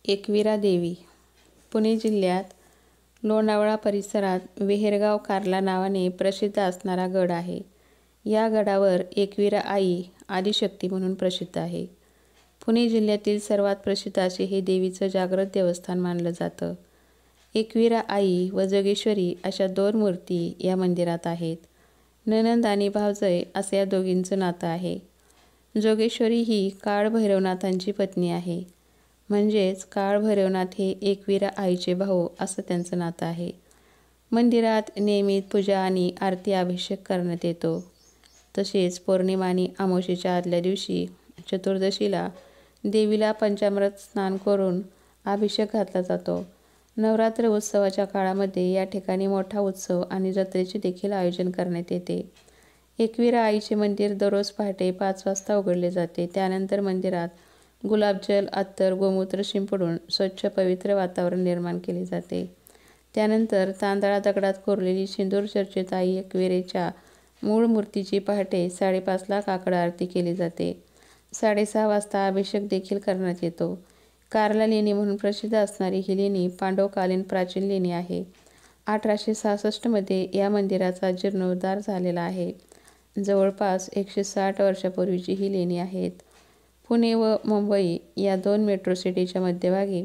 एकविरा देवी पुणे जिल्ह्यात लोणावळा परिसरात वेहेरगाव कार्ला नावाने प्रसिद्ध असणारा गड आहे. या गडावर एकविरा आई आदिशक्ती म्हणून प्रसिद्ध आहे. पुणे जिल्ह्यातील सर्वात प्रसिद्ध असे हे देवीचं जागृत देवस्थान मानलं जातं. एकविरा आई व जोगेश्वरी अशा 2 मूर्ती या मंदिरात आहेत. नणंद आणि भावजय असं या दोघींचं नातं आहे. जोगेश्वरी ही काळ भैरवनाथांची पत्नी आहे. म्हणजेच काळ भैरवनाथ हे एकविरा आईचे भाऊ असं त्यांचं नातं आहे. मंदिरात नियमित पूजा आणि आरती अभिषेक करण्यात येतो. तसेच पौर्णिमा आणि अमावस्येच्या आदल्या दिवशी चतुर्दशीला देवीला पंचामृत स्नान करून अभिषेक घातला जातो. नवरात्र उत्सवाच्या काळामध्ये या ठिकाणी मोठा उत्सव आणि जत्रेचे देखील आयोजन करण्यात येते. एकविरा आईचे मंदिर दररोज पहाटे 5 वाजता उघडले जाते. त्यानंतर मंदिरात गुलाबजल, अत्तर, गोमूत्र शिंपडून स्वच्छ पवित्र वातावरण निर्माण केले जाते. त्यानंतर तांदळा दगडात कोरलेली सिंदूर चर्चित आई एकविरेच्या मूळ मूर्तीची पहाटे 5:30ला काकड आरती केली जाते. 6:30 वाजता अभिषेक देखील करण्यात येतो. कार्ला लेणी म्हणून प्रसिद्ध असणारी ही लेणी पांडवकालीन प्राचीन लेणी आहे. 1866 मध्ये या मंदिराचा जीर्णोद्धार झालेला आहे. जवळपास 160 वर्षापूर्वीची ही लेणी आहेत. पुणे व मुंबई या 2 मेट्रो सिटीच्या मध्यभागी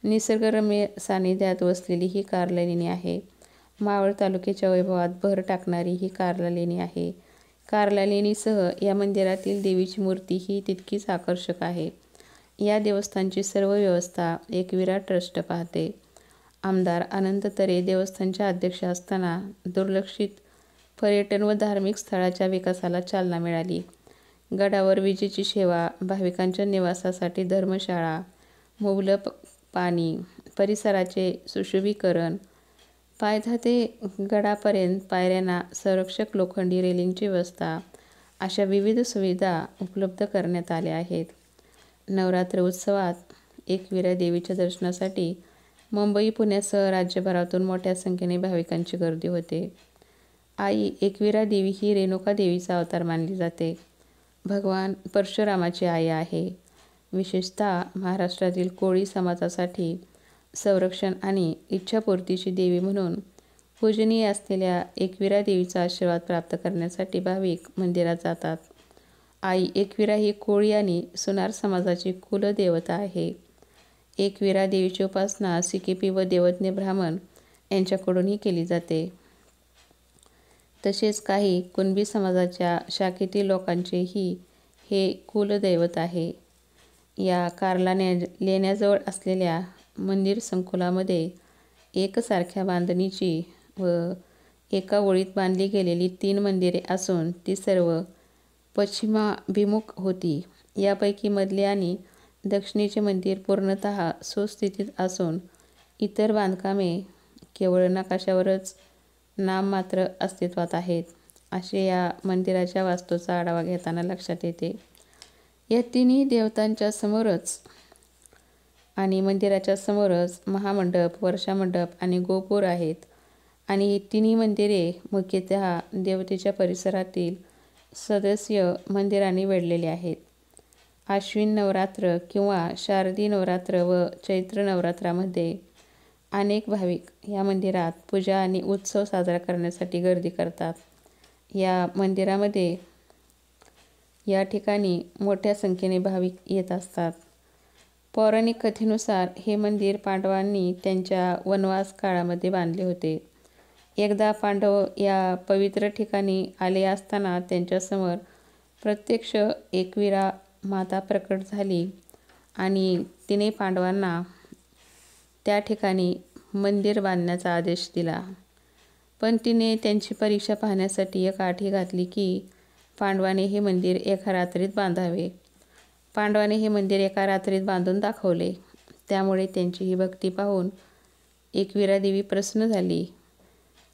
निसर्गरम्य सानिध्यात वसलेली ही कार्ला लेणी आहे. मावळ तालुक्याच्या वैभवात भर टाकणारी ही कार्ला लेणी आहे. कार्ला लेणीसह या मंदिरातील देवीची मूर्ती ही तितकीच आकर्षक आहे. या देवस्थानची सर्व व्यवस्था एकविरा ट्रस्ट पाहते. आमदार अनंत तरे देवस्थानच्या अध्यक्ष असताना दुर्लक्षित पर्यटन व धार्मिक स्थळाच्या विकासाला चालना मिळाली. गडावर विजेची सेवा, भाविकांच्या निवासासाठी धर्मशाळा, मुबलक पाणी, परिसराचे सुशोभीकरण, पायथा ते गडापर्यंत पायऱ्यांना संरक्षक लोखंडी रेलिंगची व्यवस्था अशा विविध सुविधा उपलब्ध करण्यात आल्या आहेत. नवरात्र उत्सवात एकविरा देवीच्या दर्शनासाठी मुंबई, पुण्यासह राज्यभरातून मोठ्या संख्येने भाविकांची गर्दी होते. आई एकविरा देवी ही रेणुका देवीचा अवतार मानली जाते. भगवान परशुरामाची आई आहे. विशेषतः महाराष्ट्रातील कोळी समाजासाठी संरक्षण आणि इच्छापूर्तीची देवी म्हणून पूजनीय असलेल्या एकविरा देवीचा आशीर्वाद प्राप्त करण्यासाठी भाविक मंदिरात जातात. आई एकविरा ही कोळी आणि सुनार समाजाची कुलदेवता आहे. एकविरा देवीची उपासना सिकेपी व देवज्ञ ब्राह्मण यांच्याकडूनही केली जाते. तसेच काही कुणबी समाजाच्या शाखेतील लोकांचेही हे कुलदैवत आहे. या कार्ला लेण्याजवळ असलेल्या मंदिर संकुलामध्ये एकसारख्या बांधणीची व एका ओळीत बांधली गेलेली 3 मंदिरे असून ती सर्व पश्चिमाभिमुख होती. यापैकी मधले आणि दक्षिणेचे मंदिर पूर्णतः सुस्थितीत असून इतर बांधकामे केवळ नकाशावरच नाममात्र अस्तित्वात आहेत, असे या मंदिराच्या वास्तूचा आढावा घेताना लक्षात येते. या 3 देवतांच्या समोरच आणि मंदिराच्या समोरच महामंडप, वर्षामंडप आणि गोपूर आहेत आणि ही 3 मंदिरे मुख्यतः देवतेच्या परिसरातील सदस्य मंदिरांनी वेढलेली आहेत. आश्विन नवरात्र किंवा शारदी नवरात्र व चैत्र नवरात्रामध्ये अनेक भाविक या मंदिरात पूजा आणि उत्सव साजरा करण्यासाठी गर्दी करतात. या मंदिरामध्ये या ठिकाणी मोठ्या संख्येने भाविक येत असतात. पौराणिक कथेनुसार हे मंदिर पांडवांनी त्यांच्या वनवास काळामध्ये बांधले होते. एकदा पांडव या पवित्र ठिकाणी आले असताना त्यांच्यासमोर प्रत्यक्ष एकविरा माता प्रकट झाली आणि तिने पांडवांना त्या ठिकाणी मंदिर बांधण्याचा आदेश दिला. पण तिने त्यांची परीक्षा पाहण्यासाठी एक अट घातली की पांडवाने हे मंदिर एका रात्रीत बांधावे. पांडवाने हे मंदिर एका रात्रीत बांधून दाखवले. त्यामुळे त्यांची ही भक्ती पाहून एकविरा देवी प्रसन्न झाली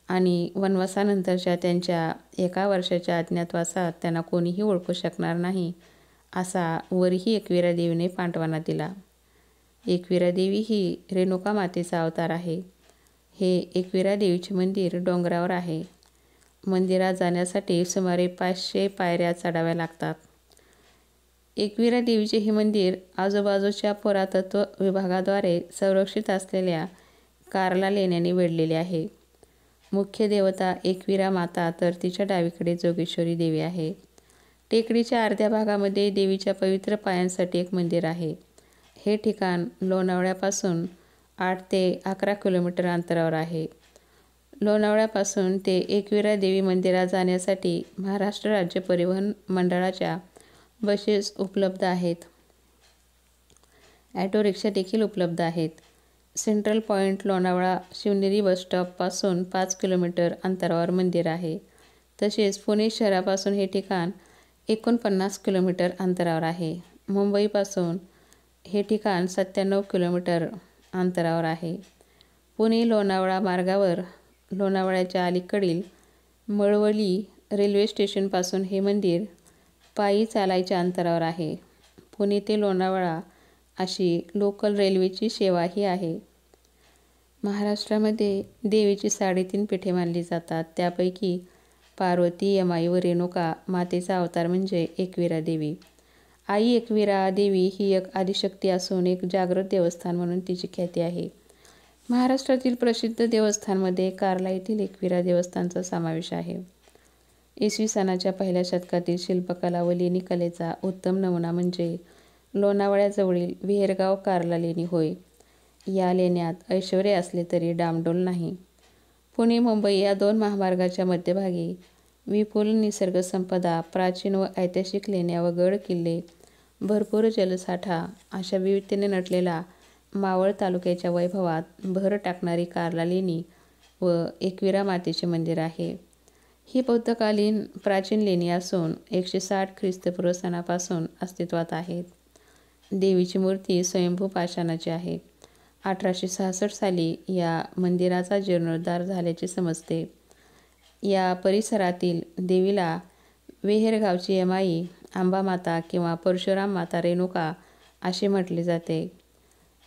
आणि वनवासानंतरच्या त्यांच्या 1 वर्षाच्या अज्ञातवासात त्यांना कोणीही ओळखू शकणार नाही असा वरही एकविरा देवीने पांडवांना दिला. एकविरा देवी ही रेणुका मातेचा अवतार आहे. हे एकविरा देवीचे मंदिर डोंगरावर आहे. मंदिरात जाण्यासाठी सुमारे 500 पायऱ्या चढाव्या लागतात. एकविरा देवीचे हे मंदिर आजूबाजूच्या पुरातत्व विभागाद्वारे संरक्षित असलेल्या कार्ला लेण्याने वेढलेले आहे. मुख्य देवता एकविरा माता तर तिच्या डावीकडे जोगेश्वरी देवी आहे. टेकडीच्या अर्ध्या भागामध्ये देवीच्या पवित्र पायांसाठी एक मंदिर आहे. हे ठिकाण लोणावळ्यापासून 8 ते 11 किलोमीटर अंतरावर आहे. लोणावळ्यापासून ते एकविरा देवी मंदिरात जाण्यासाठी महाराष्ट्र राज्य परिवहन मंडळाच्या बसेस उपलब्ध आहेत. ॲटो रिक्षा देखील उपलब्ध आहेत. सेंट्रल पॉईंट लोणावळा शिवनेरी बसस्टॉपपासून 5 किलोमीटर अंतरावर मंदिर आहे. तसेच पुणे शहरापासून हे ठिकाण 49 किलोमीटर अंतरावर आहे. मुंबईपासून हे ठिकाण 97 किलोमीटर अंतरावर आहे. पुणे लोणावळा मार्गावर लोणावळ्याच्या अलीकडील मळवली रेल्वे स्टेशनपासून हे मंदिर पायी चालायच्या अंतरावर आहे. पुणे ते लोणावळा अशी लोकल रेल्वेची सेवाही आहे. महाराष्ट्रामध्ये देवीची 3.5 पीठे मानली जातात. त्यापैकी पार्वती, यमाई व रेणुका मातेचा अवतार म्हणजे एकविरा देवी. आई एकविरा देवी ही एक आदिशक्ती असून एक जागृत देवस्थान म्हणून तिची ख्याती आहे. महाराष्ट्रातील प्रसिद्ध देवस्थानमध्ये कार्ला येथील एकविरा देवस्थानचा समावेश आहे. इसवी सनाच्या पहिल्या शतकातील शिल्पकला व लेणी कलेचा उत्तम नमुना म्हणजे लोणावळ्याजवळील विहेरगाव कार्ला लेणी होय. या लेण्यात ऐश्वर्य असले तरी डामडौल नाही. पुणे मुंबई या 2 महामार्गाच्या मध्यभागी विपुल निसर्गसंपदा, प्राचीन व ऐतिहासिक लेण्या व गड किल्ले, भरपूर जलसाठा अशा विविधतेने नटलेला मावळ तालुक्याच्या वैभवात भर टाकणारी कार्ला लेणी व एकविरा मातेचे मंदिर आहे. ही बौद्धकालीन प्राचीन लेणी असून 160 ख्रिस्तपूर्व सनापासून अस्तित्वात आहेत. देवीची मूर्ती स्वयंभू पाषाणाची आहे. 1866 साली या मंदिराचा जीर्णोद्धार झाल्याचे समजते. या परिसरातील देवीला वेहेरगावची यमाई, अंबामाता किंवा परशुराम माता रेणुका असे म्हटले जाते.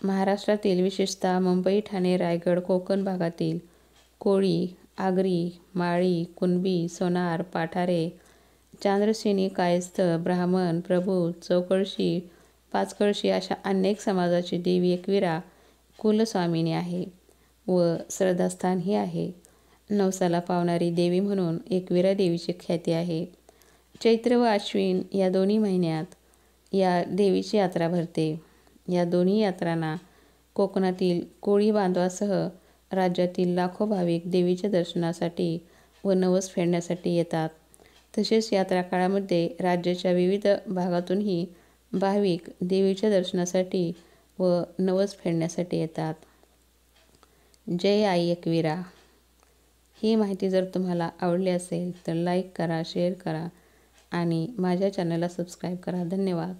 महाराष्ट्रातील विशेषतः मुंबई, ठाणे, रायगड, कोकण भागातील कोळी, आगरी, माळी, कुणबी, सोनार, पाठारे, चांद्रसेनी, कायस्थ, ब्राह्मण, प्रभू, चौकळशी, पाचकळशी अशा अनेक समाजाची देवी एकविरा कुलस्वामिनी आहे व श्रद्धास्थानही आहे. नवसाला पावणारी देवी म्हणून एकविरा देवीची ख्याती आहे. चैत्र व आश्विन या दोन्ही महिन्यात या देवीची यात्रा भरते. या दोन्ही यात्रांना कोकणातील कोळी बांधवासह राज्यातील लाखो भाविक देवीच्या दर्शनासाठी व नवस फेडण्यासाठी येतात. तसेच यात्रा काळामध्ये राज्याच्या विविध भागातूनही भाविक देवीच्या दर्शनासाठी व नवस फेडण्यासाठी येतात. जय आई एकविरा. ही माहिती जर तुम्हाला आवडली असेल तर लाईक करा, शेअर करा आणि माझ्या चॅनलला सबस्क्राईब करा. धन्यवाद.